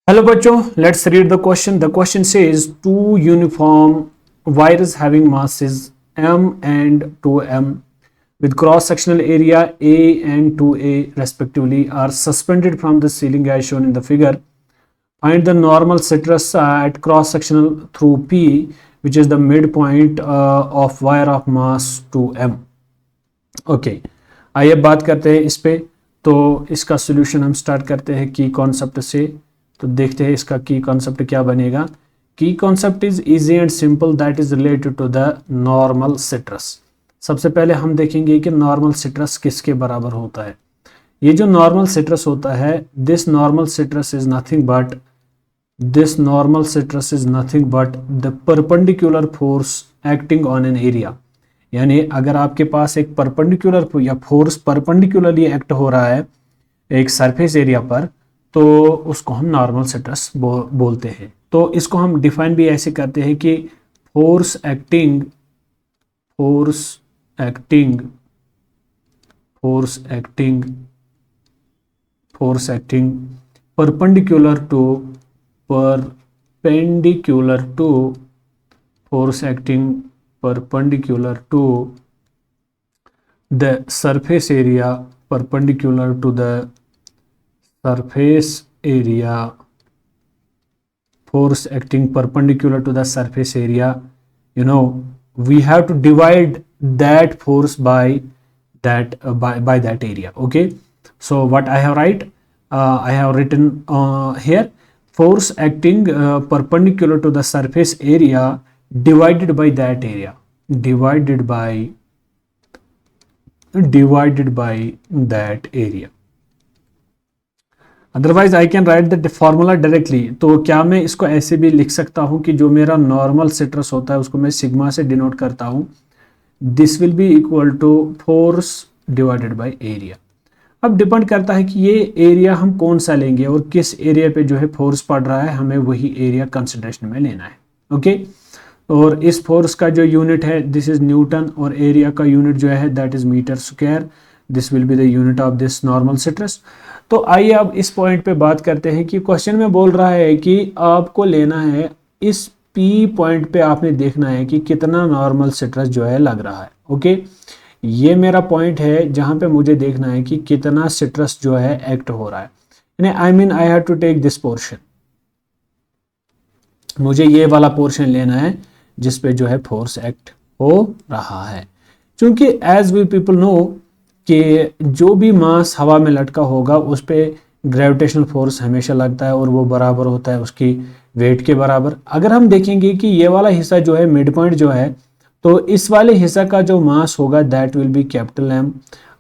Hello बच्चों, let's read the question. The question says two uniform wires having masses m and 2m with cross sectional area a and 2a respectively are suspended from the ceiling as shown in the figure. Find the normal stress at cross sectional through p, which is the midpoint of wire of mass 2m. Okay, आइए बात करते हैं इस पे. तो इसका solution हम start करते हैं की कॉन्सेप्ट से. तो देखते हैं इसका की कॉन्सेप्ट क्या बनेगा. Key concept is easy and simple, that is related to the normal stress. सबसे पहले हम देखेंगे कि नॉर्मल स्ट्रेस किसके बराबर होता है. ये जो नॉर्मल स्ट्रेस होता है, this normal stress is nothing but the perpendicular force acting on an area. यानी अगर आपके पास एक परपेंडिकुलर या फोर्स परपेंडिकुलरली एक्ट हो रहा है एक सरफेस एरिया पर, तो उसको हम नॉर्मल स्ट्रेस बोलते हैं. तो इसको हम डिफाइन भी ऐसे करते हैं कि force acting perpendicular to the surface area, perpendicular to the surface area, force acting perpendicular to the surface area, we have to divide that force by that area. Okay, so what I have written here, force acting perpendicular to the surface area divided by that area, divided by that area. Otherwise I can write the formula directly. तो क्या मैं इसको ऐसे भी लिख सकता हूं कि जो मेरा नॉर्मल स्ट्रेस होता है उसको मैं सिग्मा से डिनोट करता हूं. This will be equal to force divided by area. अब डिपेंड करता है कि ये एरिया हम कौन सा लेंगे और किस एरिया पे जो है फोर्स पड़ रहा है, हमें वही एरिया कंसिडरेशन में लेना है. ओके, और इस फोर्स का जो यूनिट है दिस इज न्यूटन और एरिया का यूनिट जो है that is metre square. This will be the unit of this normal stress. तो आइए अब इस पॉइंट पे बात करते हैं कि क्वेश्चन में बोल रहा है कि आपको लेना है इस पी पॉइंट पे, आपने देखना है कि कितना नॉर्मल स्ट्रेस जो है लग रहा है. ओके, ये मेरा पॉइंट है जहां पे मुझे देखना है कि कितना स्ट्रेस जो है एक्ट हो रहा है. I have to take this portion. मुझे ये वाला पोर्शन लेना है जिस पे जो है फोर्स एक्ट हो रहा है. क्योंकि एज वी पीपल नो कि जो भी मास हवा में लटका होगा उस पे ग्रेविटेशनल फोर्स हमेशा लगता है और वो बराबर होता है उसकी वेट के बराबर. अगर हम देखेंगे कि ये वाला हिस्सा जो है मिड पॉइंट जो है, तो इस वाले हिस्सा का जो मास होगा that will be capital M.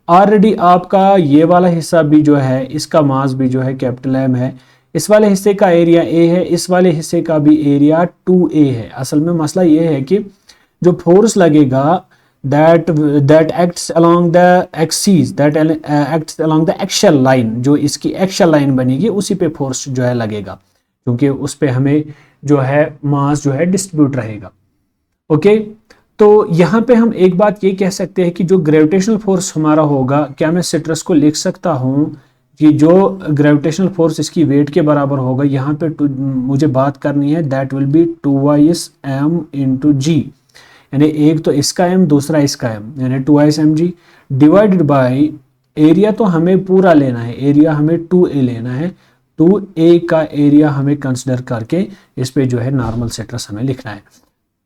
Already आपका ये वाला हिस्सा भी जो है इसका मास भी जो है कैपिटल एम है. इस वाले हिस्से का एरिया ए है, इस वाले हिस्से का भी एरिया 2a है. असल में मसला ये है कि जो फोर्स लगेगा that acts along the axis, that acts along the axial line, जो इसकी axial line बनेगी उसी पे फोर्स जो है लगेगा, क्योंकि उस पे हमें जो है मास जो है डिस्ट्रीब्यूट रहेगा. ओके, तो यहाँ पे हम एक बात ये कह सकते हैं कि जो ग्रेविटेशनल फोर्स हमारा होगा, क्या मैं स्ट्रेस को लिख सकता हूँ कि जो ग्रेविटेशनल फोर्स इसकी वेट के बराबर होगा, यहाँ पे मुझे बात करनी है, that will be 2m into G. यानी एक तो इसका m दूसरा इसका m, यानी 2mg डिवाइडेड बाय एरिया. तो हमें पूरा लेना है, एरिया हमें 2a लेना है. 2a का एरिया हमें कंसिडर करके इस पे जो है नॉर्मल स्ट्रेस हमें लिखना है.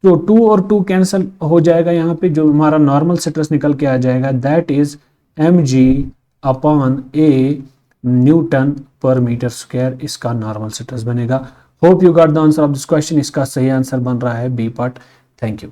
तो 2 और 2 कैंसिल हो जाएगा. यहाँ पे जो हमारा नॉर्मल स्ट्रेस निकल के आ जाएगा that is mg upon a Newton पर मीटर स्क्वायर. इसका नॉर्मल स्ट्रेस बनेगा. Hope you got the answer of this question. इसका सही आंसर बन रहा है बी पार्ट. Thank you.